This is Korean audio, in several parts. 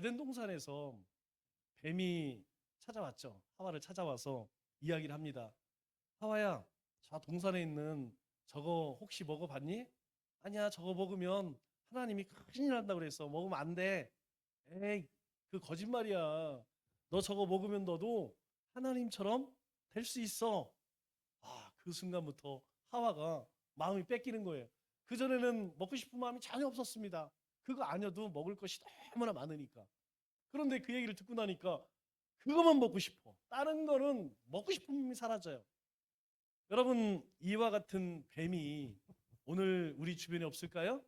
에덴 동산에서 뱀이 찾아왔죠. 하와를 찾아와서 이야기를 합니다. 하와야, 저 동산에 있는 저거 혹시 먹어봤니? 아니야, 저거 먹으면 하나님이 큰일 난다 그랬어. 먹으면 안 돼. 에이, 그 거짓말이야. 너 저거 먹으면 너도 하나님처럼 될 수 있어. 그 순간부터 하와가 마음이 뺏기는 거예요. 그전에는 먹고 싶은 마음이 전혀 없었습니다. 그거 아니어도 먹을 것이 너무나 많으니까. 그런데 그 얘기를 듣고 나니까 그것만 먹고 싶어. 다른 거는 먹고 싶음이 사라져요. 여러분, 이와 같은 뱀이 오늘 우리 주변에 없을까요?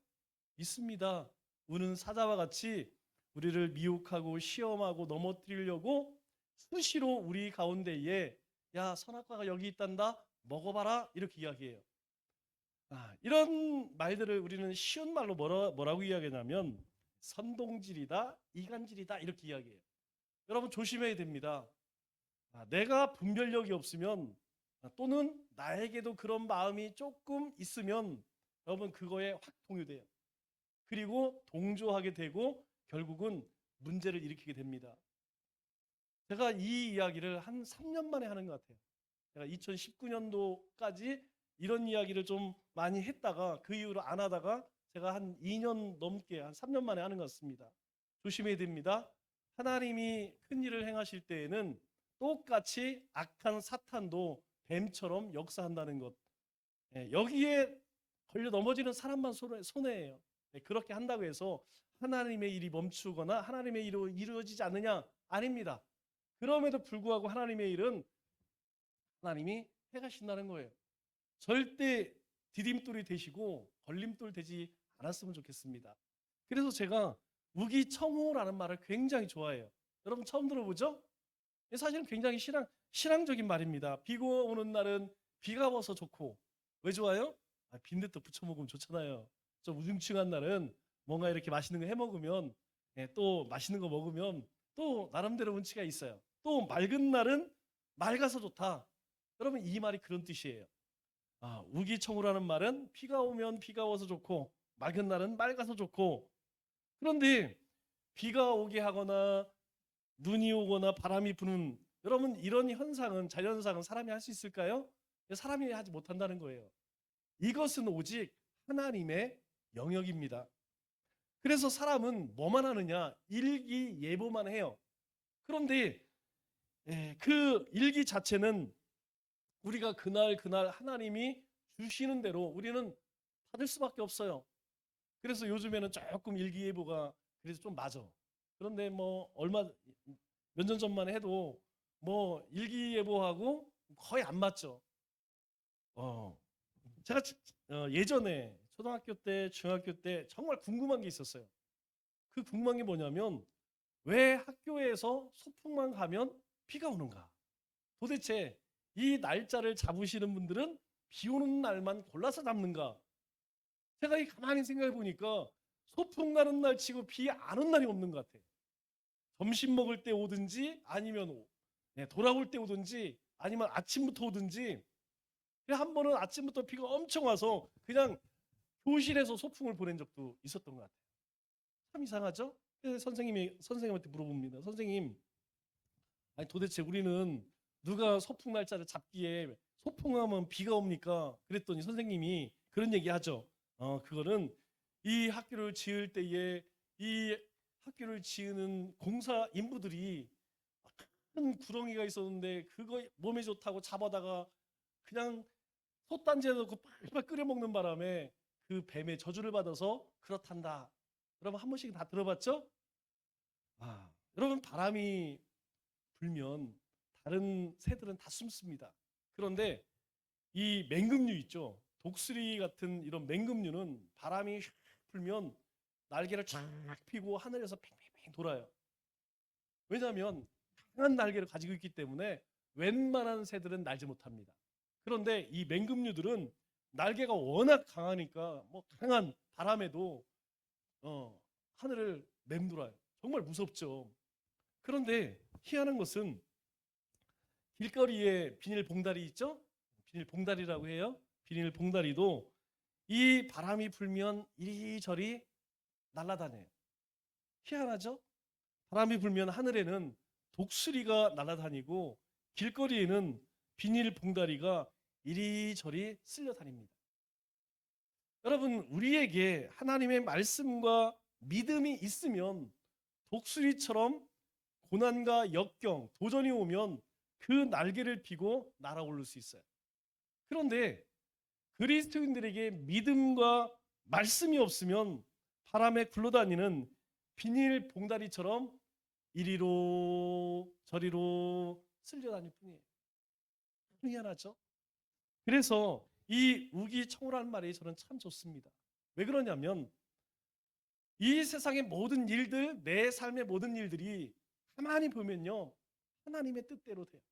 있습니다. 우는 사자와 같이 우리를 미혹하고 시험하고 넘어뜨리려고 수시로 우리 가운데에 야, 선악과가 여기 있단다. 먹어봐라. 이렇게 이야기해요. 이런 말들을 우리는 쉬운 말로 뭐라고 이야기하냐면 선동질이다, 이간질이다 이렇게 이야기해요. 여러분 조심해야 됩니다. 내가 분별력이 없으면 또는 나에게도 그런 마음이 조금 있으면 여러분 그거에 확 동요돼요. 그리고 동조하게 되고 결국은 문제를 일으키게 됩니다. 제가 이 이야기를 한 3년 만에 하는 것 같아요. 제가 2019년도까지 이런 이야기를 좀 많이 했다가 그 이후로 안 하다가 제가 한 2년 넘게 한 3년 만에 하는 것 같습니다. 조심해야 됩니다. 하나님이 큰 일을 행하실 때에는 똑같이 악한 사탄도 뱀처럼 역사한다는 것. 여기에 걸려 넘어지는 사람만 손해예요. 그렇게 한다고 해서 하나님의 일이 멈추거나 하나님의 일이 이루어지지 않느냐? 아닙니다. 그럼에도 불구하고 하나님의 일은 하나님이 해가신다는 거예요. 절대 디딤돌이 되시고 걸림돌 되지 않았으면 좋겠습니다. 그래서 제가 우기청호라는 말을 굉장히 좋아해요. 여러분 처음 들어보죠? 사실은 굉장히 신앙적인 말입니다. 비가 오는 날은 비가 와서 좋고 왜 좋아요? 빈대떡 부쳐 먹으면 좋잖아요. 좀 우중충한 날은 뭔가 이렇게 맛있는 거 해 먹으면 또 맛있는 거 먹으면 또 나름대로 운치가 있어요. 또 맑은 날은 맑아서 좋다. 여러분 이 말이 그런 뜻이에요. 우기청우라는 말은 비가 오면 비가 와서 좋고 맑은 날은 맑아서 좋고 그런데 비가 오게 하거나 눈이 오거나 바람이 부는 여러분 이런 현상은 자연현상은 사람이 할 수 있을까요? 사람이 하지 못한다는 거예요. 이것은 오직 하나님의 영역입니다. 그래서 사람은 뭐만 하느냐? 일기예보만 해요. 그런데 그 일기 자체는 우리가 그날 하나님이 주시는 대로 우리는 받을 수밖에 없어요. 그래서 요즘에는 조금 일기예보가 그래서 좀 맞아. 그런데 뭐 몇 년 전만 해도 뭐 일기예보하고 거의 안 맞죠. 어, 제가 예전에 초등학교 때, 중학교 때 정말 궁금한 게 있었어요. 그 궁금한 게 뭐냐면 왜 학교에서 소풍만 가면 비가 오는가? 도대체 이 날짜를 잡으시는 분들은 비 오는 날만 골라서 잡는가? 제가 가만히 생각해 보니까 소풍 가는 날 치고 비 안 온 날이 없는 것 같아요. 점심 먹을 때 오든지 아니면 돌아올 때 오든지 아니면 아침부터 오든지 한 번은 아침부터 비가 엄청 와서 그냥 교실에서 소풍을 보낸 적도 있었던 것 같아요. 참 이상하죠? 그래서 선생님한테 물어봅니다. 선생님, 아니 도대체 우리는 누가 소풍 날짜를 잡기에 소풍하면 비가 옵니까? 그랬더니 선생님이 그런 얘기하죠. 그거는 이 학교를 지을 때에 이 학교를 지으는 공사 인부들이 큰 구렁이가 있었는데 그거 몸에 좋다고 잡아다가 그냥 솥단지에 넣고 빨리빨리 끓여 먹는 바람에 그 뱀의 저주를 받아서 그렇단다. 여러분 한 번씩 다 들어봤죠? 여러분 바람이 불면 다른 새들은 다 숨습니다. 그런데 이 맹금류 있죠. 독수리 같은 이런 맹금류는 바람이 휙 불면 날개를 쫙 펴고 하늘에서 팽팽팽 돌아요. 왜냐하면 강한 날개를 가지고 있기 때문에 웬만한 새들은 날지 못합니다. 그런데 이 맹금류들은 날개가 워낙 강하니까 뭐 강한 바람에도 하늘을 맴돌아요. 정말 무섭죠. 그런데 희한한 것은 길거리에 비닐봉다리 있죠? 비닐봉다리라고 해요. 비닐봉다리도 이 바람이 불면 이리저리 날아다녀요. 희한하죠? 바람이 불면 하늘에는 독수리가 날아다니고 길거리에는 비닐 봉다리가 이리저리 쓸려 다닙니다. 여러분, 우리에게 하나님의 말씀과 믿음이 있으면 독수리처럼 고난과 역경, 도전이 오면 그 날개를 펴고 날아오를 수 있어요. 그런데 그리스도인들에게 믿음과 말씀이 없으면 바람에 굴러다니는 비닐 봉다리처럼 이리로 저리로 쓸려다닐 뿐이에요. 미안하죠? 그래서 이 우기청우라는 말이 저는 참 좋습니다. 왜 그러냐면 이 세상의 모든 일들, 내 삶의 모든 일들이 가만히 보면요, 하나님의 뜻대로 돼요.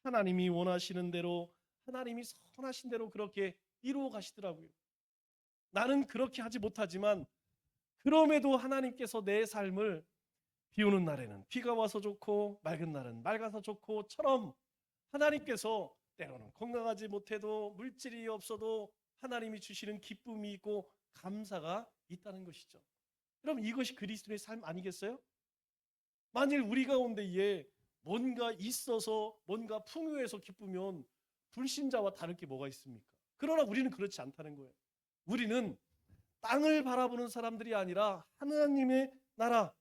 하나님이 원하시는 대로, 하나님이 선하신 대로 그렇게 이루어 가시더라고요. 나는 그렇게 하지 못하지만 그럼에도 하나님께서 내 삶을 비 오는 날에는 비가 와서 좋고 맑은 날은 맑아서 좋고처럼 하나님께서 때로는 건강하지 못해도 물질이 없어도 하나님이 주시는 기쁨이 있고 감사가 있다는 것이죠. 그럼 이것이 그리스도의 삶 아니겠어요? 만일 우리 가운데에 뭔가 있어서 뭔가 풍요해서 기쁘면 불신자와 다를 게 뭐가 있습니까? 그러나 우리는 그렇지 않다는 거예요. 우리는 땅을 바라보는 사람들이 아니라 하나님의 나라,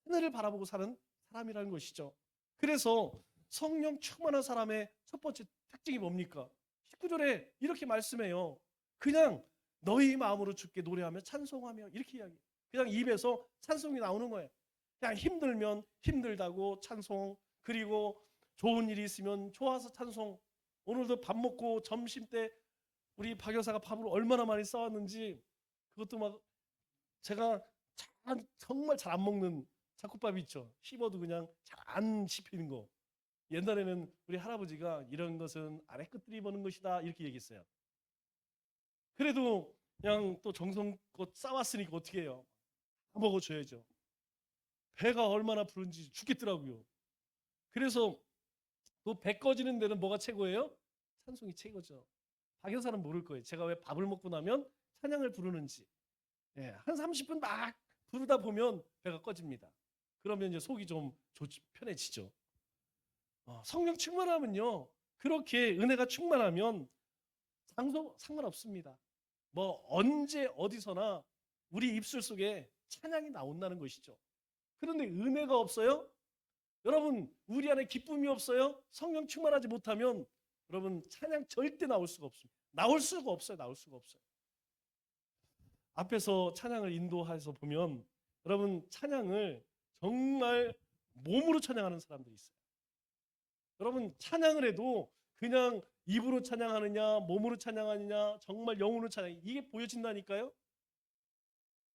하늘을 바라보고 사는 사람이라는 것이죠. 그래서 성령 충만한 사람의 첫 번째 특징이 뭡니까? 19절에 이렇게 말씀해요. 그냥 너희 마음으로 주께 노래하며 찬송하며 이렇게 이야기해요. 그냥 입에서 찬송이 나오는 거예요. 그냥 힘들면 힘들다고 찬송, 그리고 좋은 일이 있으면 좋아서 찬송. 오늘도 밥 먹고 점심 때 우리 박 여사가 밥을 얼마나 많이 싸왔는지 그것도 막 제가 정말 잘 안 먹는 잡곡밥 있죠. 씹어도 그냥 잘 안 씹히는 거. 옛날에는 우리 할아버지가 이런 것은 아래 끝들이 보는 것이다 이렇게 얘기했어요. 그래도 그냥 또 정성껏 싸왔으니까 어떻게 해요? 다 먹어줘야죠. 배가 얼마나 부른지 죽겠더라고요. 그래서 또 배 꺼지는 데는 뭐가 최고예요? 찬송이 최고죠. 박여사는 모를 거예요. 제가 왜 밥을 먹고 나면 찬양을 부르는지. 예, 한 30분 막 부르다 보면 배가 꺼집니다. 그러면 이제 속이 좀 편해지죠. 성령 충만하면요, 그렇게 은혜가 충만하면 장소 상관없습니다. 뭐 언제 어디서나 우리 입술 속에 찬양이 나온다는 것이죠. 그런데 은혜가 없어요? 여러분, 우리 안에 기쁨이 없어요? 성령 충만하지 못하면 여러분 찬양 절대 나올 수가 없습니다. 나올 수가 없어요. 나올 수가 없어요. 앞에서 찬양을 인도해서 보면 여러분 찬양을 정말 몸으로 찬양하는 사람들이 있어요. 여러분 찬양을 해도 그냥 입으로 찬양하느냐 몸으로 찬양하느냐 정말 영으로 찬양, 이게 보여진다니까요.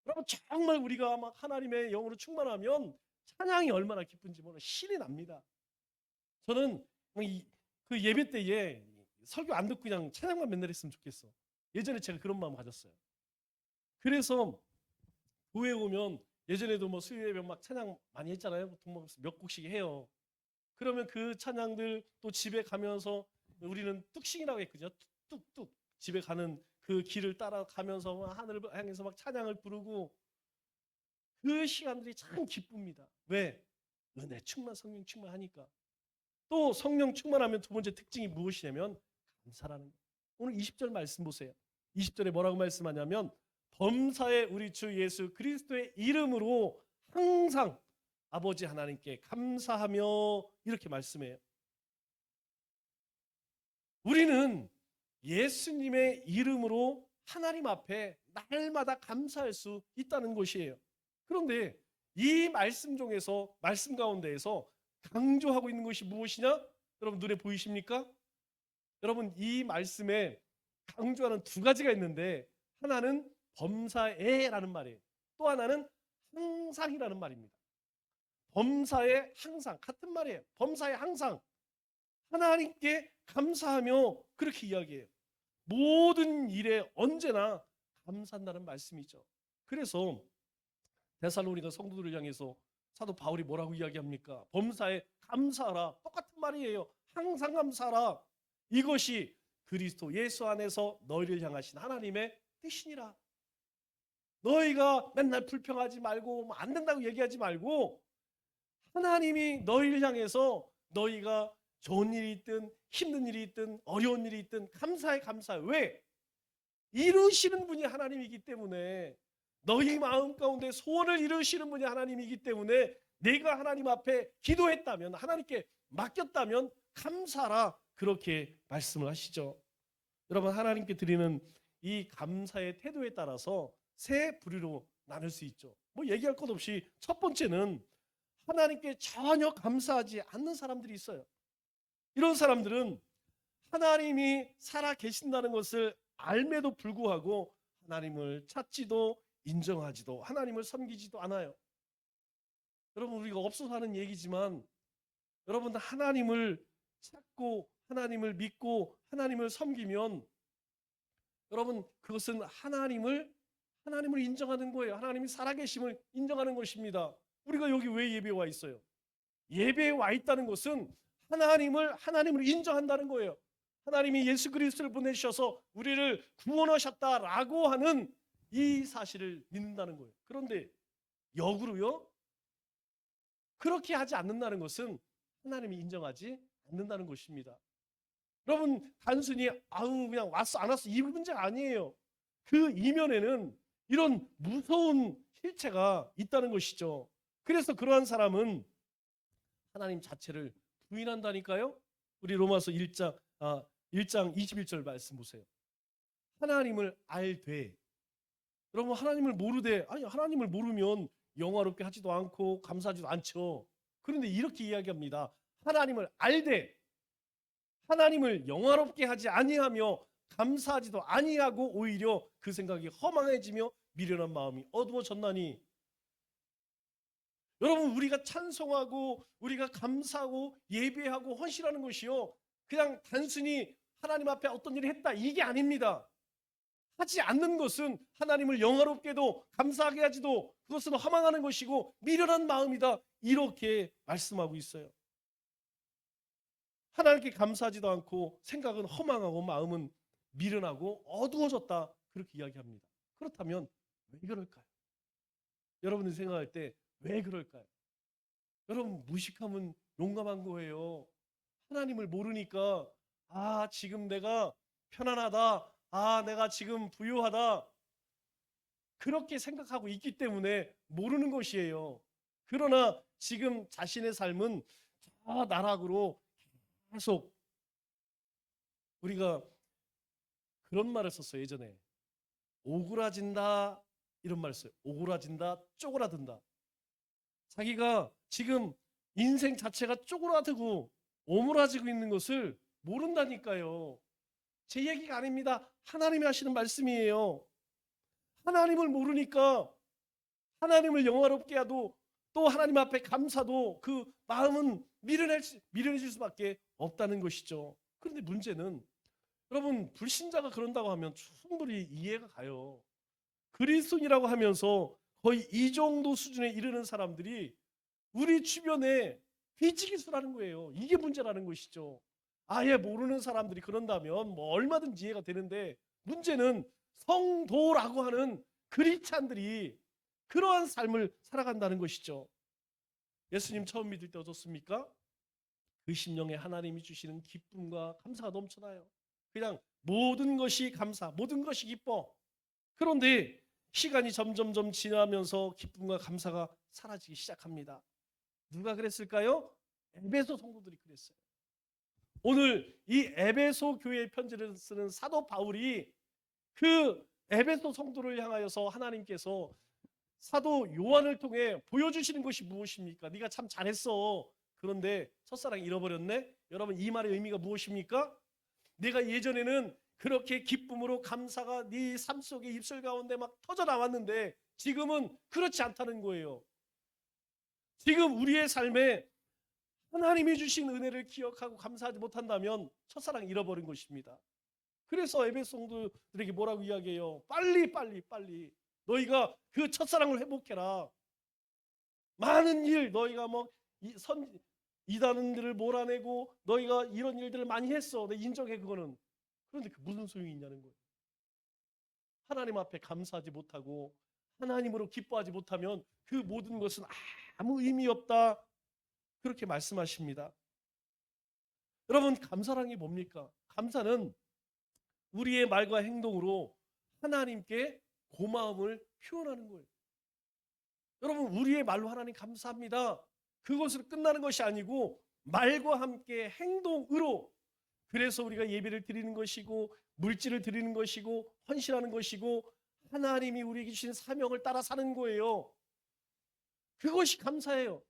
여러분 정말 우리가 막 하나님의 영으로 충만하면 찬양이 얼마나 기쁜지 모르는 신이 납니다. 저는 그 예배 때에 설교 안 듣고 그냥 찬양만 맨날 했으면 좋겠어. 예전에 제가 그런 마음 가졌어요. 그래서 교회 오면 예전에도 뭐 수요 예배 막 찬양 많이 했잖아요. 보통 몇 곡씩 해요. 그러면 그 찬양들 또 집에 가면서 우리는 뚝싱이라고 했거든요. 뚝뚝뚝 집에 가는 그 길을 따라가면서 하늘을 향해서 막 찬양을 부르고 그 시간들이 참 기쁩니다. 왜? 은혜 충만, 성령 충만하니까. 또 성령 충만하면 두 번째 특징이 무엇이냐면 감사라는 거예요. 오늘 20절 말씀 보세요. 20절에 뭐라고 말씀하냐면 범사의 우리 주 예수 그리스도의 이름으로 항상 아버지 하나님께 감사하며 이렇게 말씀해요. 우리는 예수님의 이름으로 하나님 앞에 날마다 감사할 수 있다는 것이에요. 그런데 이 말씀 중에서 말씀 가운데에서 강조하고 있는 것이 무엇이냐? 여러분 눈에 보이십니까? 여러분 이 말씀에 강조하는 두 가지가 있는데 하나는 범사에라는 말이에요. 또 하나는 항상이라는 말입니다. 범사에 항상 같은 말이에요. 범사에 항상 하나님께 감사하며 그렇게 이야기해요. 모든 일에 언제나 감사한다는 말씀이죠. 그래서 데살로니가 성도들을 향해서 사도 바울이 뭐라고 이야기합니까? 범사에 감사하라. 똑같은 말이에요. 항상 감사하라. 이것이 그리스도 예수 안에서 너희를 향하신 하나님의 뜻이니라. 너희가 맨날 불평하지 말고 안 된다고 얘기하지 말고 하나님이 너희를 향해서 너희가 좋은 일이 있든 힘든 일이 있든 어려운 일이 있든 감사해 감사해. 왜? 이루시는 분이 하나님이기 때문에, 너희 마음 가운데 소원을 이루시는 분이 하나님이기 때문에 내가 하나님 앞에 기도했다면, 하나님께 맡겼다면 감사라, 그렇게 말씀을 하시죠. 여러분, 하나님께 드리는 이 감사의 태도에 따라서 세 부류로 나눌 수 있죠. 뭐 얘기할 것 없이 첫 번째는 하나님께 전혀 감사하지 않는 사람들이 있어요. 이런 사람들은 하나님이 살아 계신다는 것을 알매도 불구하고 하나님을 찾지도 인정하지도 하나님을 섬기지도 않아요. 여러분, 우리가 없어서 하는 얘기지만, 여러분, 하나님을 찾고 하나님을 믿고 하나님을 섬기면, 여러분, 그것은 하나님을 인정하는 거예요. 하나님이 살아계심을 인정하는 것입니다. 우리가 여기 왜 예배에 와 있어요? 예배에 와 있다는 것은 하나님을 인정한다는 거예요. 하나님이 예수 그리스도를 보내주셔서 우리를 구원하셨다라고 하는 이 사실을 믿는다는 거예요. 그런데 역으로요, 그렇게 하지 않는다는 것은 하나님이 인정하지 않는다는 것입니다. 여러분, 단순히 그냥 왔어 안 왔어 이 문제가 아니에요. 그 이면에는 이런 무서운 실체가 있다는 것이죠. 그래서 그러한 사람은 하나님 자체를 부인한다니까요. 우리 로마서 1장 21절 말씀 보세요. 하나님을 알되, 여러분, 하나님을 모르되, 아니 하나님을 모르면 영화롭게 하지도 않고 감사하지도 않죠. 그런데 이렇게 이야기합니다. 하나님을 알되 하나님을 영화롭게 하지 아니하며 감사하지도 아니하고 오히려 그 생각이 허망해지며 미련한 마음이 어두워졌나니. 여러분, 우리가 찬송하고 우리가 감사하고 예배하고 헌신하는 것이요, 그냥 단순히 하나님 앞에 어떤 일을 했다 이게 아닙니다. 하지 않는 것은 하나님을 영화롭게도 감사하게 하지도 그것은 허망하는 것이고 미련한 마음이다, 이렇게 말씀하고 있어요. 하나님께 감사하지도 않고 생각은 허망하고 마음은 미련하고 어두워졌다, 그렇게 이야기합니다. 그렇다면 왜 그럴까요? 여러분이 생각할 때 왜 그럴까요? 여러분, 무식하면 용감한 거예요. 하나님을 모르니까 지금 내가 편안하다, 내가 지금 부유하다, 그렇게 생각하고 있기 때문에 모르는 것이에요. 그러나 지금 자신의 삶은 저 나락으로 계속, 우리가 그런 말을 썼어요. 예전에 오그라진다, 이런 말을 써요. 오그라진다, 쪼그라든다. 자기가 지금 인생 자체가 쪼그라들고 오므라지고 있는 것을 모른다니까요. 제 얘기가 아닙니다. 하나님이 하시는 말씀이에요. 하나님을 모르니까 하나님을 영화롭게 하도 또 하나님 앞에 감사도 그 마음은 미련해질 수밖에 없다는 것이죠. 그런데 문제는, 여러분, 불신자가 그런다고 하면 충분히 이해가 가요. 그리스도인이라고 하면서 거의 이 정도 수준에 이르는 사람들이 우리 주변에 비치기수라는 거예요. 이게 문제라는 것이죠. 아예 모르는 사람들이 그런다면 뭐 얼마든지 이해가 되는데, 문제는 성도라고 하는 그리스찬들이 그러한 삶을 살아간다는 것이죠. 예수님 처음 믿을 때 어떻습니까? 그 심령에 하나님이 주시는 기쁨과 감사가 넘쳐나요. 그냥 모든 것이 감사, 모든 것이 기뻐. 그런데 시간이 점점점 지나면서 기쁨과 감사가 사라지기 시작합니다. 누가 그랬을까요? 에베소 성도들이 그랬어요. 오늘 이 에베소 교회의 편지를 쓰는 사도 바울이 그 에베소 성도를 향하여서 하나님께서 사도 요한을 통해 보여주시는 것이 무엇입니까? 네가 참 잘했어. 그런데 첫사랑 잃어버렸네? 여러분, 이 말의 의미가 무엇입니까? 내가 예전에는 그렇게 기쁨으로 감사가 네 삶 속에 입술 가운데 막 터져 나왔는데 지금은 그렇지 않다는 거예요. 지금 우리의 삶에 하나님이 주신 은혜를 기억하고 감사하지 못한다면 첫사랑 잃어버린 것입니다. 그래서 에베소 성도들에게 뭐라고 이야기해요? 빨리 너희가 그 첫사랑을 회복해라. 많은 일, 너희가 뭐 이단들을 몰아내고 너희가 이런 일들을 많이 했어. 내 인정해, 그거는. 그런데 그 무슨 소용이 있냐는 거예요. 하나님 앞에 감사하지 못하고 하나님으로 기뻐하지 못하면 그 모든 것은 아무 의미 없다. 그렇게 말씀하십니다. 여러분, 감사란 게 뭡니까? 감사는 우리의 말과 행동으로 하나님께 고마움을 표현하는 거예요. 여러분, 우리의 말로 하나님 감사합니다, 그것으로 끝나는 것이 아니고 말과 함께 행동으로, 그래서 우리가 예배를 드리는 것이고 물질을 드리는 것이고 헌신하는 것이고 하나님이 우리에게 주신 사명을 따라 사는 거예요. 그것이 감사예요.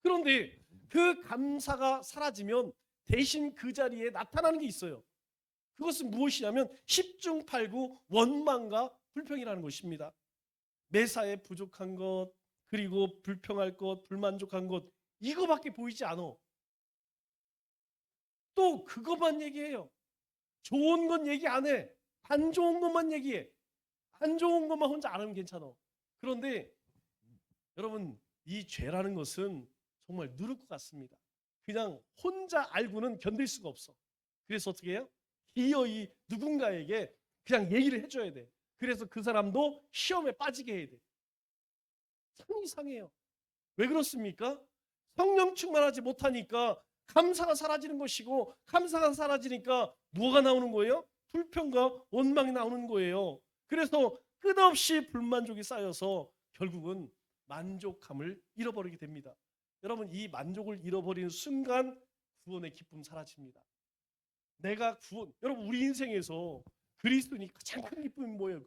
그런데 그 감사가 사라지면 대신 그 자리에 나타나는 게 있어요. 그것은 무엇이냐면 십중팔구 원망과 불평이라는 것입니다. 매사에 부족한 것, 그리고 불평할 것, 불만족한 것, 이거밖에 보이지 않아. 또 그것만 얘기해요. 좋은 건 얘기 안 해. 안 좋은 것만 얘기해. 안 좋은 것만 혼자 안 하면 괜찮아. 그런데 여러분, 이 죄라는 것은 정말 누를 것 같습니다. 그냥 혼자 알고는 견딜 수가 없어. 그래서 어떻게 해요? 기어이 누군가에게 그냥 얘기를 해줘야 돼. 그래서 그 사람도 시험에 빠지게 해야 돼. 참 이상해요. 왜 그렇습니까? 성령 충만하지 못하니까 감사가 사라지는 것이고, 감사가 사라지니까 뭐가 나오는 거예요? 불평과 원망이 나오는 거예요. 그래서 끝없이 불만족이 쌓여서 결국은 만족감을 잃어버리게 됩니다. 여러분, 이 만족을 잃어버리는 순간 구원의 기쁨 사라집니다. 내가 여러분, 우리 인생에서 그리스도인이 가장 큰 기쁨이 뭐예요?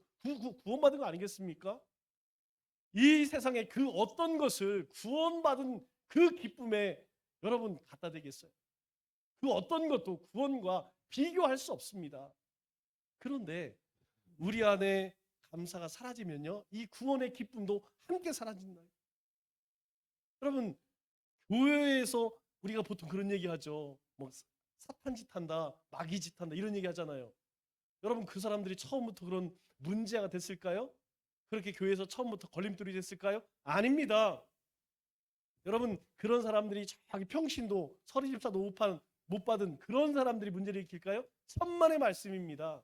구원받은 거 아니겠습니까? 이 세상의 그 어떤 것을 구원받은 그 기쁨에 여러분 갖다 대겠어요? 그 어떤 것도 구원과 비교할 수 없습니다. 그런데 우리 안에 감사가 사라지면요, 이 구원의 기쁨도 함께 사라진다. 여러분, 교회에서 우리가 보통 그런 얘기하죠. 뭐 사탄 짓 한다, 마귀 짓 한다, 이런 얘기 하잖아요. 여러분, 그 사람들이 처음부터 그런 문제가 됐을까요? 그렇게 교회에서 처음부터 걸림돌이 됐을까요? 아닙니다. 여러분, 그런 사람들이 자기 평신도 서리집사도 못 받은 그런 사람들이 문제를 일으킬까요? 천만의 말씀입니다.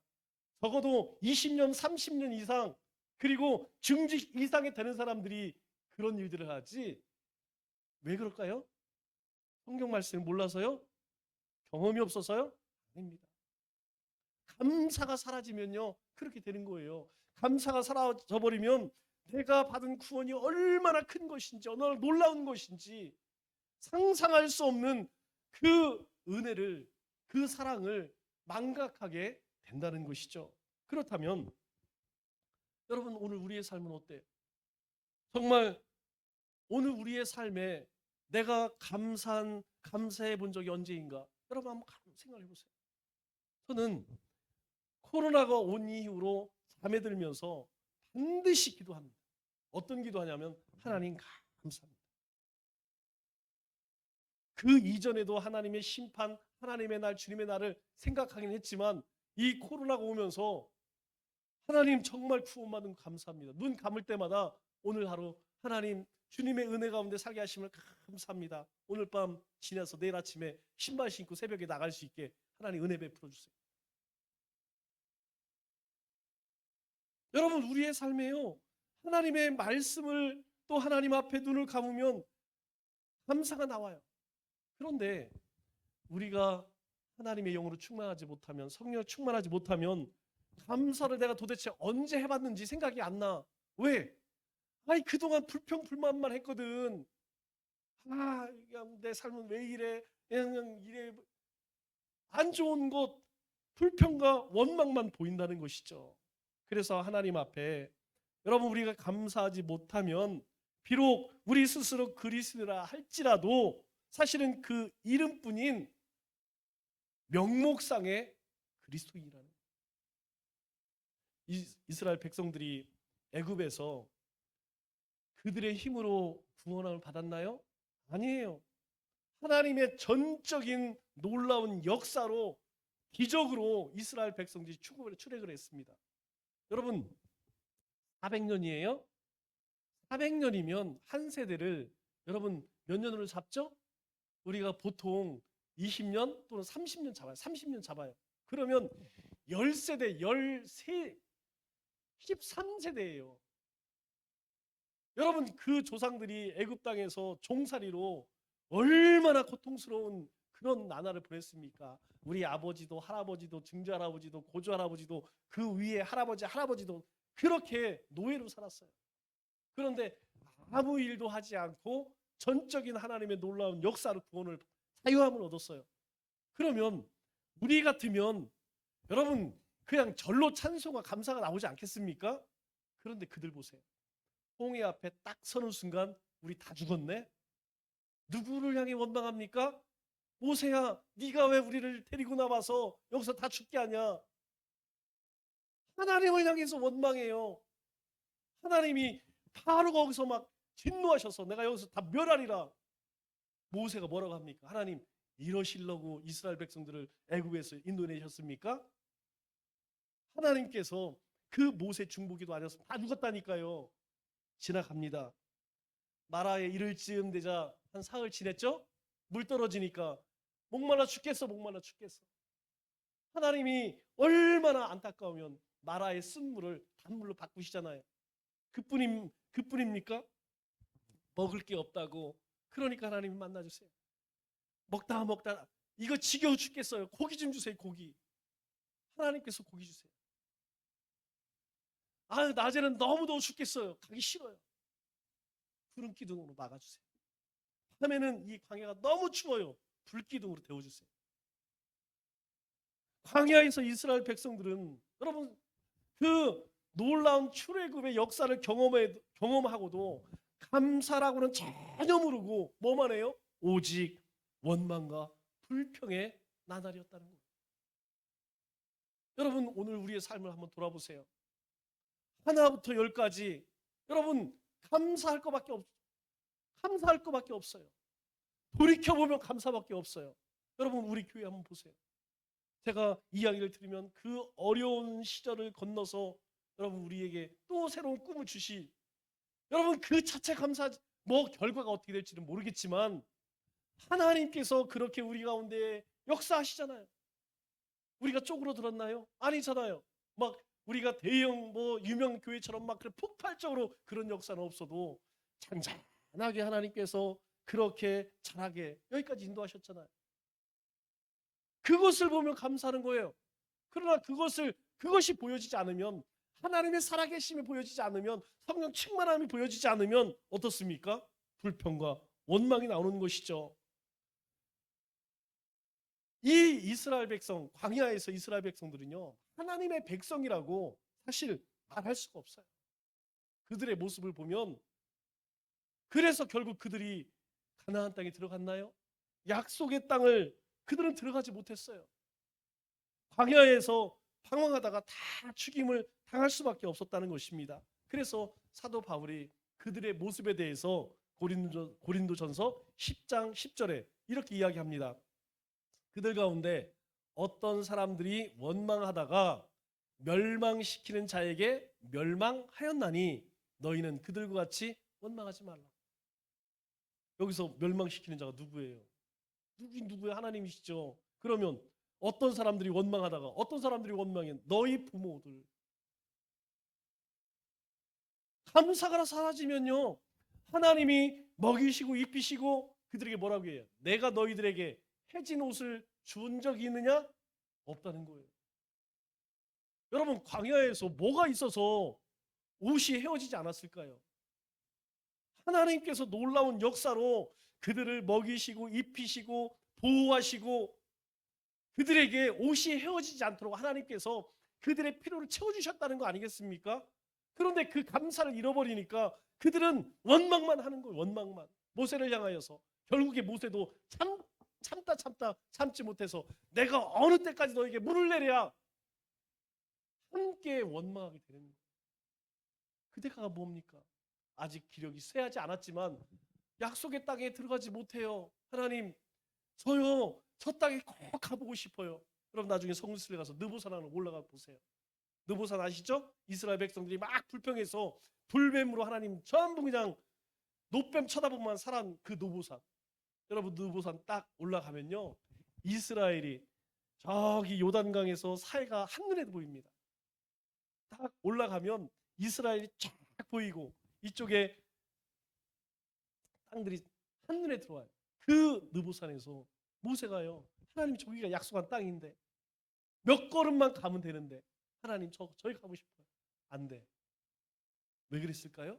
적어도 20년, 30년 이상, 그리고 중직 이상이 되는 사람들이 그런 일들을 하지. 왜 그럴까요? 성경 말씀을 몰라서요? 경험이 없어서요? 아닙니다. 감사가 사라지면요, 그렇게 되는 거예요. 감사가 사라져버리면 내가 받은 구원이 얼마나 큰 것인지, 얼마나 놀라운 것인지 상상할 수 없는 그 은혜를, 그 사랑을 망각하게 된다는 것이죠. 그렇다면 여러분, 오늘 우리의 삶은 어때요? 정말 오늘 우리의 삶에 내가 감사해 본 적이 언제인가? 여러분, 한번 생각해 보세요. 저는 코로나가 온 이후로 잠에 들면서 반드시 기도합니다. 어떤 기도하냐면 하나님 감사합니다. 그 이전에도 하나님의 심판, 하나님의 날, 주님의 날을 생각하긴 했지만 이 코로나가 오면서 하나님 정말 구원받은 거 감사합니다. 눈 감을 때마다 오늘 하루 하나님 주님의 은혜 가운데 살게 하심을 감사합니다. 오늘 밤 지나서 내일 아침에 신발 신고 새벽에 나갈 수 있게 하나님 은혜 베풀어 주세요. 여러분, 우리의 삶에요, 하나님의 말씀을 또 하나님 앞에 눈을 감으면 감사가 나와요. 그런데 우리가 하나님의 영으로 충만하지 못하면, 성령으로 충만하지 못하면 감사를 내가 도대체 언제 해봤는지 생각이 안 나. 왜? 아니, 그동안 불평 불만만 했거든. 그냥 내 삶은 왜 이래? 그냥 이래. 안 좋은 것, 불평과 원망만 보인다는 것이죠. 그래서 하나님 앞에 여러분, 우리가 감사하지 못하면 비록 우리 스스로 그리스도라 할지라도 사실은 그 이름뿐인 명목상의 그리스도인이라는 거예요. 이스라엘 백성들이 애굽에서 그들의 힘으로 구원을 받았나요? 아니에요. 하나님의 전적인 놀라운 역사로, 기적으로 이스라엘 백성들이 출애굽을 했습니다. 여러분, 400년이에요? 400년이면 한 세대를 여러분 몇 년으로 잡죠? 우리가 보통 20년 또는 30년 잡아요. 30년 잡아요. 그러면 10세대, 13세대예요. 여러분, 그 조상들이 애굽 땅에서 종살이로 얼마나 고통스러운 그런 나날을 보냈습니까? 우리 아버지도 할아버지도 증조할아버지도 고조할아버지도 그 위에 할아버지도 그렇게 노예로 살았어요. 그런데 아무 일도 하지 않고 전적인 하나님의 놀라운 역사로 구원을 자유함을 얻었어요. 그러면 우리 같으면 여러분 그냥 절로 찬송과 감사가 나오지 않겠습니까? 그런데 그들 보세요. 홍해 앞에 딱 서는 순간 우리 다 죽었네. 누구를 향해 원망합니까? 모세야, 네가 왜 우리를 데리고 나와서 여기서 다 죽게 하냐? 하나님을 향해서 원망해요. 하나님이 바로 거기서 막 진노하셔서 내가 여기서 다 멸하리라. 모세가 뭐라고 합니까? 하나님, 이러시려고 이스라엘 백성들을 애굽에서 인도내셨습니까? 하나님께서 그 모세 중보기도 아니었으면 다 죽었다니까요. 지나갑니다. 마라에 이를 즈음 되자 한 사흘 지냈죠? 물 떨어지니까 목말라 죽겠어. 하나님이 얼마나 안타까우면 마라의 쓴물을 단물로 바꾸시잖아요. 그뿐입니까? 먹을 게 없다고. 그러니까 하나님이 만나주세요. 먹다 이거 지겨워 죽겠어요. 고기 좀 주세요. 고기. 하나님께서 고기 주세요. 낮에는 너무 더워 죽겠어요. 가기 싫어요. 푸른 기둥으로 막아주세요. 밤에는 이 광야가 너무 추워요. 불기둥으로 데워주세요. 광야에서 이스라엘 백성들은 여러분 그 놀라운 출애굽의 역사를 경험하고도 감사라고는 전혀 모르고 뭐만 해요? 오직 원망과 불평의 나날이었다는 거예요. 여러분 오늘 우리의 삶을 한번 돌아보세요. 하나부터 열까지 여러분 감사할 것밖에 없어요. 돌이켜보면 감사밖에 없어요. 여러분 우리 교회 한번 보세요. 제가 이야기를 들으면 그 어려운 시절을 건너서 여러분 우리에게 또 새로운 꿈을 여러분 그 자체 감사하지 뭐 결과가 어떻게 될지는 모르겠지만 하나님께서 그렇게 우리 가운데 역사하시잖아요. 우리가 쪼그러들었나요? 아니잖아요. 막 우리가 대형 뭐 유명 교회처럼 막 폭발적으로 그런 역사는 없어도 잔잔하게 하나님께서 그렇게 잘하게 여기까지 인도하셨잖아요. 그것을 보면 감사하는 거예요. 그러나 그것이 보여지지 않으면 하나님의 살아계심이 보여지지 않으면 성령 충만함이 보여지지 않으면 어떻습니까? 불평과 원망이 나오는 것이죠. 이 이스라엘 백성, 광야에서 이스라엘 백성들은요. 하나님의 백성이라고 사실 말할 수가 없어요. 그들의 모습을 보면 그래서 결국 그들이 가나안 땅에 들어갔나요? 약속의 땅을 그들은 들어가지 못했어요. 광야에서 방황하다가 다 죽임을 당할 수밖에 없었다는 것입니다. 그래서 사도 바울이 그들의 모습에 대해서 고린도전서 10장 10절에 이렇게 이야기합니다. 그들 가운데 어떤 사람들이 원망하다가 멸망시키는 자에게 멸망하였나니 너희는 그들과 같이 원망하지 말라. 여기서 멸망시키는 자가 누구예요? 누구예요? 하나님이시죠. 그러면 어떤 사람들이 원망하다가 어떤 사람들이 원망해? 너희 부모들. 감사가 사라지면요. 하나님이 먹이시고 입히시고 그들에게 뭐라고 해요? 내가 너희들에게 해진 옷을 준 적이 있느냐? 없다는 거예요. 여러분 광야에서 뭐가 있어서 옷이 헤어지지 않았을까요? 하나님께서 놀라운 역사로 그들을 먹이시고 입히시고 보호하시고 그들에게 옷이 헤어지지 않도록 하나님께서 그들의 필요를 채워주셨다는 거 아니겠습니까? 그런데 그 감사를 잃어버리니까 그들은 원망만 하는 거예요. 원망만. 모세를 향하여서. 결국에 모세도 참다 참지 못해서 내가 어느 때까지 너에게 물을 내려야 함께 원망하게 되는 거예요. 그대가 뭡니까? 아직 기력이 쇠하지 않았지만 약속의 땅에 들어가지 못해요. 하나님 저요 저 땅에 꼭 가보고 싶어요. 여러분 나중에 성수실에 가서 느보산으로 올라가 보세요. 느보산 아시죠? 이스라엘 백성들이 막 불평해서 불뱀으로 하나님 전부 그냥 노뱀 쳐다보면 살한 그 느보산. 여러분 느보산 딱 올라가면요 이스라엘이 저기 요단강에서 사해가 한눈에 보입니다. 딱 올라가면 이스라엘이 쫙 보이고 이쪽에 땅들이 한눈에 들어와요. 그 느보산에서 모세가요, 하나님 저기가 약속한 땅인데 몇 걸음만 가면 되는데 하나님 저기 가고 싶어요. 안 돼. 왜 그랬을까요?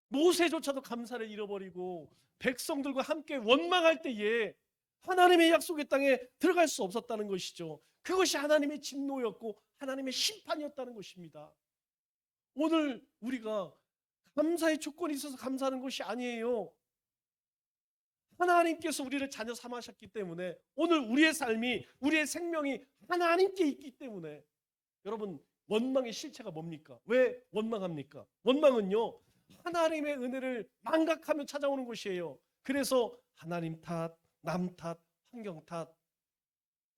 모세조차도 감사를 잃어버리고 백성들과 함께 원망할 때에 하나님의 약속의 땅에 들어갈 수 없었다는 것이죠. 그것이 하나님의 진노였고 하나님의 심판이었다는 것입니다. 오늘 우리가 감사의 조건이 있어서 감사하는 것이 아니에요. 하나님께서 우리를 자녀 삼으셨기 때문에 오늘 우리의 삶이, 우리의 생명이 하나님께 있기 때문에, 여러분, 원망의 실체가 뭡니까? 왜 원망합니까? 원망은요, 하나님의 은혜를 망각하며 찾아오는 것이에요. 그래서 하나님 탓, 남 탓, 환경 탓.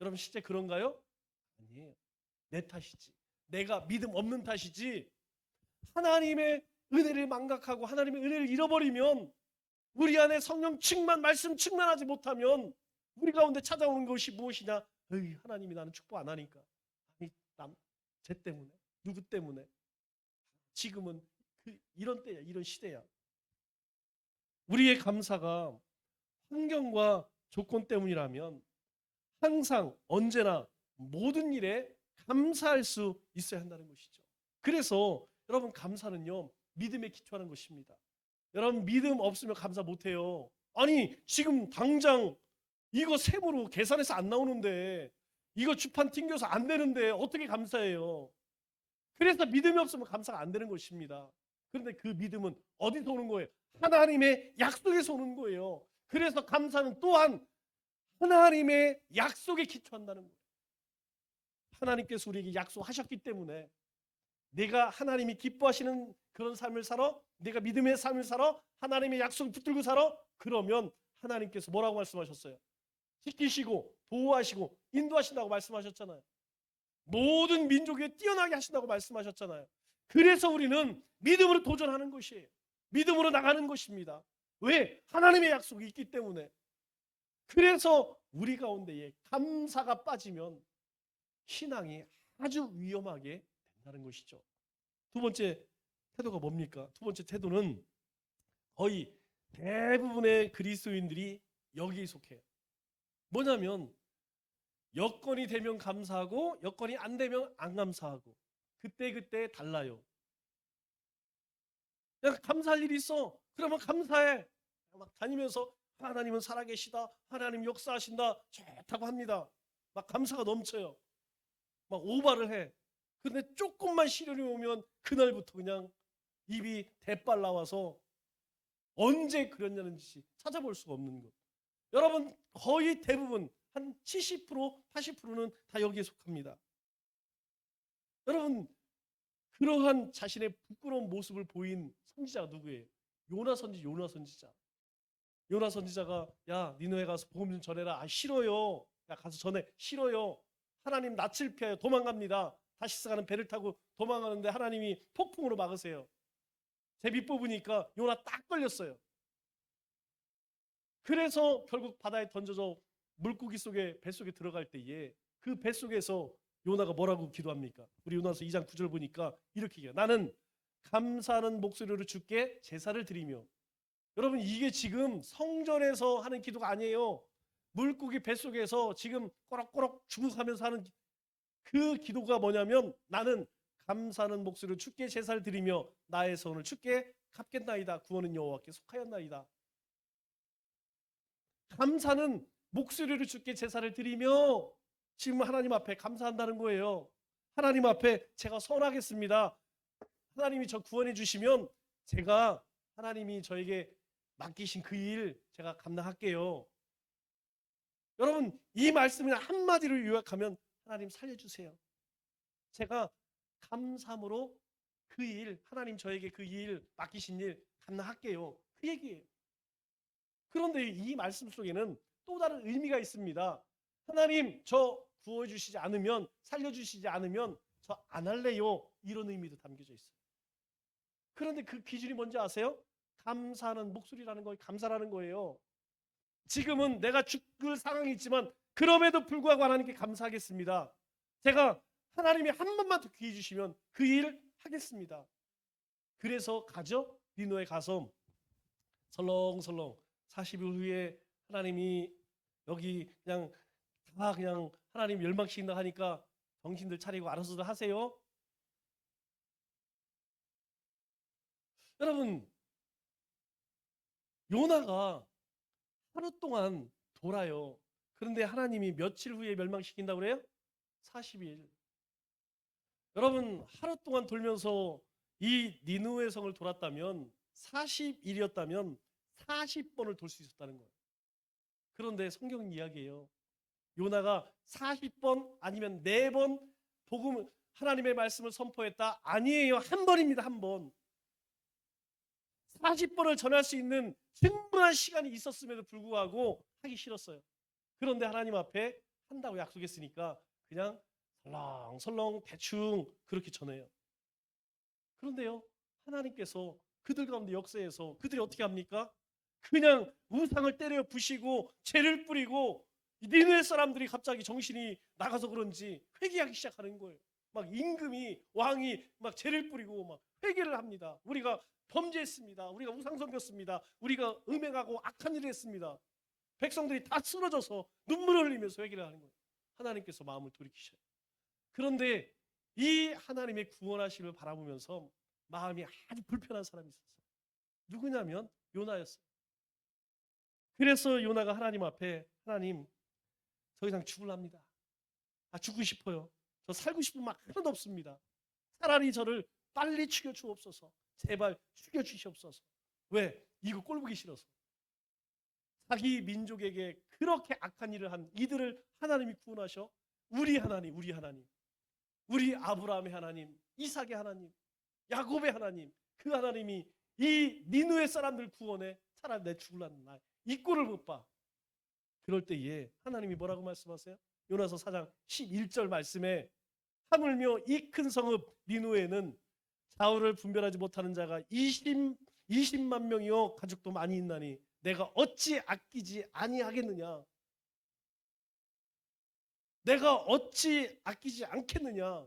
여러분 실제 그런가요? 아니에요. 내 탓이지. 내가 믿음 없는 탓이지. 하나님의 은혜를 망각하고 하나님의 은혜를 잃어버리면, 우리 안에 성령 충만, 말씀 충만하지 못하면 우리 가운데 찾아오는 것이 무엇이냐? 에이, 하나님이 나는 축복 안 하니까. 아니, 쟤 때문에, 누구 때문에. 지금은 이런 때야, 이런 시대야. 우리의 감사가 환경과 조건 때문이라면 항상 언제나 모든 일에 감사할 수 있어야 한다는 것이죠. 그래서 여러분, 감사는요, 믿음에 기초하는 것입니다. 여러분, 믿음 없으면 감사 못해요. 아니, 지금 당장 이거 세무로 계산해서 안 나오는데, 이거 주판 튕겨서 안 되는데 어떻게 감사해요? 그래서 믿음이 없으면 감사가 안 되는 것입니다. 그런데 그 믿음은 어디서 오는 거예요? 하나님의 약속에서 오는 거예요. 그래서 감사는 또한 하나님의 약속에 기초한다는 거예요. 하나님께서 우리에게 약속하셨기 때문에 내가 하나님이 기뻐하시는 그런 삶을 살아, 내가 믿음의 삶을 살아, 하나님의 약속을 붙들고 살아, 그러면 하나님께서 뭐라고 말씀하셨어요? 지키시고 보호하시고 인도하신다고 말씀하셨잖아요. 모든 민족에 뛰어나게 하신다고 말씀하셨잖아요. 그래서 우리는 믿음으로 도전하는 것이에요. 믿음으로 나가는 것입니다. 왜? 하나님의 약속이 있기 때문에. 그래서 우리 가운데에 감사가 빠지면 신앙이 아주 위험하게 된다는 것이죠. 두 번째 태도가 뭡니까? 두 번째 태도는 거의 대부분의 그리스도인들이 여기에 속해요. 뭐냐면 여건이 되면 감사하고 여건이 안 되면 안 감사하고, 그때 달라요. 그냥 감사할 일이 있어, 그러면 감사해. 막 다니면서 하나님은 살아계시다, 하나님 역사하신다, 좋다고 합니다. 막 감사가 넘쳐요. 막 오바를 해. 근데 조금만 시련이 오면 그날부터 그냥 입이 대빨 나와서 언제 그랬냐는 듯이 찾아볼 수가 없는 것. 여러분, 거의 대부분 한 70%, 80%는 다 여기에 속합니다. 여러분, 그러한 자신의 부끄러운 모습을 보인 선지자가 누구예요? 요나 선지자. 요나 선지자가, 야, 니느웨 가서 복음 좀 전해라. 아, 싫어요. 야, 가서 전해. 싫어요. 하나님 낯을 피하여 도망갑니다. 다시스 가는 배를 타고 도망가는데 하나님이 폭풍으로 막으세요. 제비 뽑으니까 요나 딱 걸렸어요. 그래서 결국 바다에 던져져 물고기 속에, 뱃속에 들어갈 때에 그 뱃속에서 요나가 뭐라고 기도합니까? 우리 요나서 2장 9절 보니까 이렇게 얘기해요. 나는 감사하는 목소리로 주께 제사를 드리며. 여러분, 이게 지금 성전에서 하는 기도가 아니에요. 물고기 뱃속에서 지금 꼬락꼬락 죽어가면서 하는 그 기도가 뭐냐면, 나는 감사하는 목소리로 주께 제사를 드리며 나의 소원을 주께 갚겠나이다. 구원은 여호와께 속하였나이다. 감사는 목소리로 주께 제사를 드리며 지금 하나님 앞에 감사한다는 거예요. 하나님 앞에 제가 선하겠습니다. 하나님이 저 구원해 주시면 제가, 하나님이 저에게 맡기신 그 일 제가 감당할게요. 여러분, 이 말씀을 한마디로 요약하면 하나님 살려주세요. 제가 감사함으로 그 일, 하나님 저에게 그 일 맡기신 일 감당할게요. 그 얘기예요. 그런데 이 말씀 속에는 또 다른 의미가 있습니다. 하나님, 저 구워주시지 않으면, 살려주시지 않으면 저 안 할래요. 이런 의미도 담겨져 있어요. 그런데 그 기준이 뭔지 아세요? 감사하는 목소리라는 거예요. 감사라는 거예요. 지금은 내가 죽을 상황이 있지만 그럼에도 불구하고 하나님께 감사하겠습니다. 제가 하나님이 한 번만 더 기회 주시면 그 일 하겠습니다. 그래서 가죠. 니느웨 가서 설렁설렁 40일 후에 하나님이 여기 그냥 다 그냥 하나님 멸망시킨다 하니까 정신들 차리고 알아서들 하세요. 여러분, 요나가 하루 동안 돌아요. 그런데 하나님이 며칠 후에 멸망시킨다고 그래요? 40일. 여러분, 하루 동안 돌면서 이 니느웨 성을 돌았다면 40일이었다면 40번을 돌 수 있었다는 거예요. 그런데 성경 이야기예요. 요나가 40번 아니면 4번 복음 하나님의 말씀을 선포했다? 아니에요. 한 번입니다. 한 번. 40번을 전할 수 있는 충분한 시간이 있었음에도 불구하고 하기 싫었어요. 그런데 하나님 앞에 한다고 약속했으니까 그냥 설렁설렁 대충 그렇게 전해요. 그런데요, 하나님께서 그들 가운데 역사에서 그들이 어떻게 합니까? 그냥 우상을 때려 부시고 죄를 뿌리고 니느웨 사람들이 갑자기 정신이 나가서 그런지 회개하기 시작하는 거예요. 막 임금이 왕이 막 죄를 뿌리고 막 회개를 합니다. 우리가 범죄했습니다. 우리가 우상 섬겼습니다. 우리가 음행하고 악한 일을 했습니다. 백성들이 다 쓰러져서 눈물을 흘리면서 회개를 하는 거예요. 하나님께서 마음을 돌이키셔요. 그런데 이 하나님의 구원하심을 바라보면서 마음이 아주 불편한 사람이 있었어요. 누구냐면 요나였어요. 그래서 요나가 하나님 앞에 하나님 더 이상 죽을랍니다. 죽고 싶어요. 저 살고 싶은 마음 하나도 없습니다. 차라리 저를 빨리 죽여 주옵소서. 제발 죽여 주시옵소서. 왜? 이거 꼴보기 싫어서. 자기 민족에게 그렇게 악한 일을 한 이들을 하나님이 구원하셔. 우리 하나님, 우리 하나님, 우리 아브라함의 하나님, 이삭의 하나님, 야곱의 하나님, 그 하나님이 이 니느웨 사람들 구원해. 차라리 내 죽을라는 날 이 꼴을 못 봐. 그럴 때에 하나님이 뭐라고 말씀하세요? 요나서 4장 11절 말씀에 하물며 이 큰 성읍 니느웨는 좌우를 분별하지 못하는 자가 20만 명이요 가족도 많이 있나니 내가 어찌 아끼지 아니하겠느냐. 내가 어찌 아끼지 않겠느냐.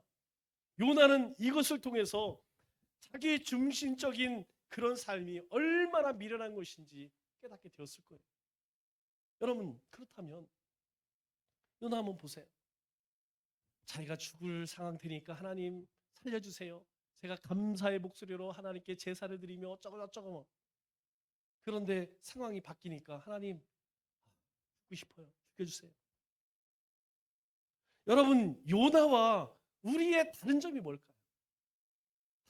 요나는 이것을 통해서 자기 중심적인 그런 삶이 얼마나 미련한 것인지 깨닫게 되었을 거예요. 여러분, 그렇다면 요나 한번 보세요. 자기가 죽을 상황 되니까 하나님 살려주세요. 제가 감사의 목소리로 하나님께 제사를 드리며 어쩌고. 그런데 상황이 바뀌니까 하나님 죽고 싶어요. 죽여주세요. 여러분, 요나와 우리의 다른 점이 뭘까요?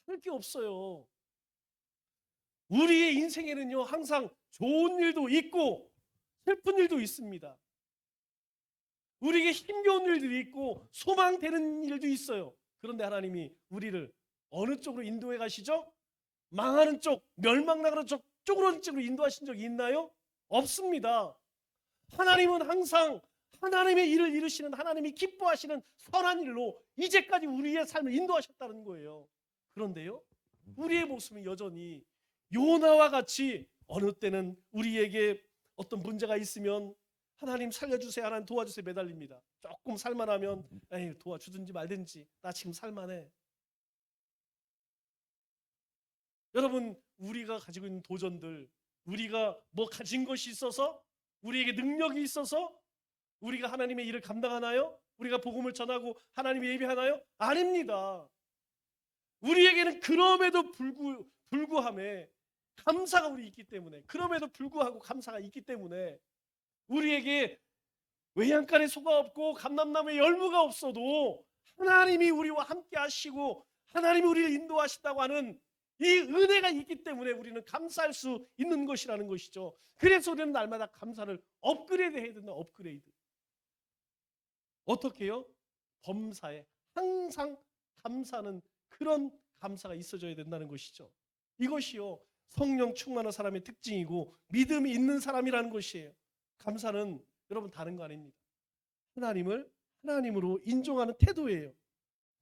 다를 게 없어요. 우리의 인생에는요 항상 좋은 일도 있고 슬픈 일도 있습니다. 우리에게 힘겨운 일들이 있고 소망되는 일도 있어요. 그런데 하나님이 우리를 어느 쪽으로 인도해 가시죠? 망하는 쪽, 멸망나가는 쪽으로 인도하신 적이 있나요? 없습니다. 하나님은 항상 하나님의 일을 이루시는, 하나님이 기뻐하시는 선한 일로 이제까지 우리의 삶을 인도하셨다는 거예요. 그런데요, 우리의 모습은 여전히 요나와 같이 어느 때는 우리에게 어떤 문제가 있으면 하나님 살려주세요, 하나님 도와주세요 매달립니다. 조금 살만하면 에이 도와주든지 말든지 나 지금 살만해. 여러분, 우리가 가지고 있는 도전들, 우리가 뭐 가진 것이 있어서, 우리에게 능력이 있어서 우리가 하나님의 일을 감당하나요? 우리가 복음을 전하고 하나님의 예배하나요? 아닙니다. 우리에게는 그럼에도 불구함에 감사가 우리 있기 때문에, 그럼에도 불구하고 감사가 있기 때문에 우리에게 외양간에 소가 없고 감람나무에 열무가 없어도 하나님이 우리와 함께 하시고 하나님이 우리를 인도하신다고 하는 이 은혜가 있기 때문에 우리는 감사할 수 있는 것이라는 것이죠. 그래서 우리는 날마다 감사를 업그레이드 해야 된다. 업그레이드. 어떻게 해요? 범사에 항상 감사하는 그런 감사가 있어져야 된다는 것이죠. 이것이요 성령 충만한 사람의 특징이고 믿음이 있는 사람이라는 것이에요. 감사는 여러분 다른 거 아닙니다. 하나님을 하나님으로 인정하는 태도예요.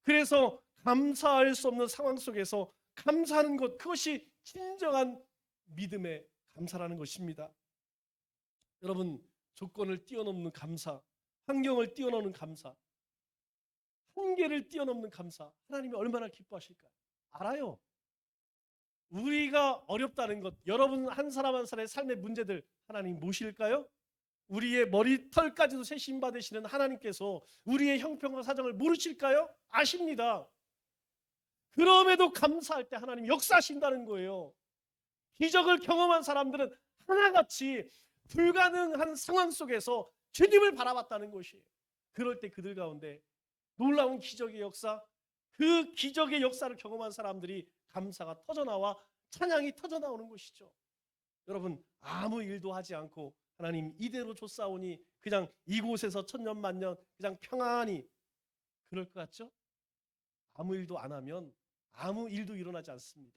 그래서 감사할 수 없는 상황 속에서 감사하는 것, 그것이 진정한 믿음의 감사라는 것입니다. 여러분, 조건을 뛰어넘는 감사, 환경을 뛰어넘는 감사, 한계를 뛰어넘는 감사, 하나님이 얼마나 기뻐하실까요? 알아요. 우리가 어렵다는 것, 여러분 한 사람 한 사람의 삶의 문제들 하나님 모실까요? 우리의 머리털까지도 세심 받으시는 하나님께서 우리의 형편과 사정을 모르실까요? 아십니다. 그럼에도 감사할 때 하나님 역사하신다는 거예요. 기적을 경험한 사람들은 하나같이 불가능한 상황 속에서 주님을 바라봤다는 것이에요. 그럴 때 그들 가운데 놀라운 기적의 역사, 그 기적의 역사를 경험한 사람들이 감사가 터져나와 찬양이 터져나오는 것이죠. 여러분, 아무 일도 하지 않고 하나님 이대로 줬사오니 그냥 이곳에서 천년만년 그냥 평안히 그럴 것 같죠? 아무 일도 안 하면 아무 일도 일어나지 않습니다.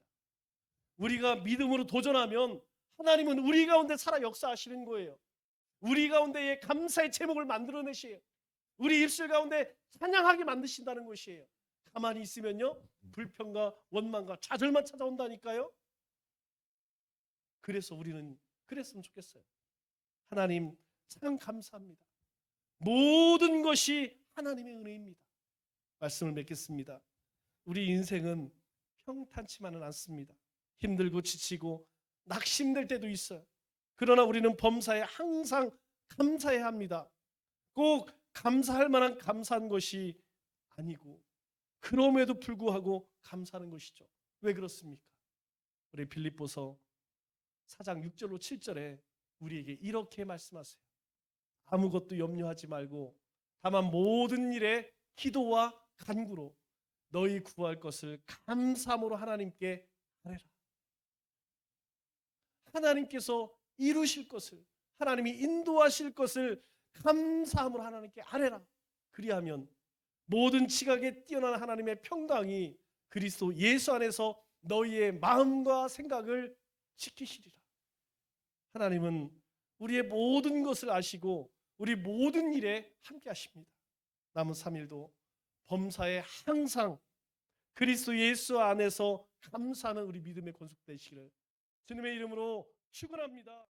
우리가 믿음으로 도전하면 하나님은 우리 가운데 살아 역사하시는 거예요. 우리 가운데에 감사의 제목을 만들어내시에요. 우리 입술 가운데 찬양하게 만드신다는 것이에요. 가만히 있으면요, 불평과 원망과 좌절만 찾아온다니까요. 그래서 우리는 그랬으면 좋겠어요. 하나님 참 감사합니다. 모든 것이 하나님의 은혜입니다. 말씀을 맺겠습니다. 우리 인생은 평탄치만은 않습니다. 힘들고 지치고 낙심될 때도 있어요. 그러나 우리는 범사에 항상 감사해야 합니다. 꼭 감사할 만한 감사한 것이 아니고 그럼에도 불구하고 감사하는 것이죠. 왜 그렇습니까? 우리 빌립보서 4장 6절로 7절에 우리에게 이렇게 말씀하세요. 아무것도 염려하지 말고 다만 모든 일에 기도와 간구로 너희 구할 것을 감사함으로 하나님께 아뢰라. 하나님께서 이루실 것을, 하나님이 인도하실 것을 감사함으로 하나님께 아뢰라. 그리하면 모든 지각에 뛰어난 하나님의 평강이 그리스도 예수 안에서 너희의 마음과 생각을 지키시리라. 하나님은 우리의 모든 것을 아시고 우리 모든 일에 함께 하십니다. 남은 3일도 범사에 항상 그리스도 예수 안에서 감사하는 우리 믿음의 권속 되시기를 주님의 이름으로 축원합니다.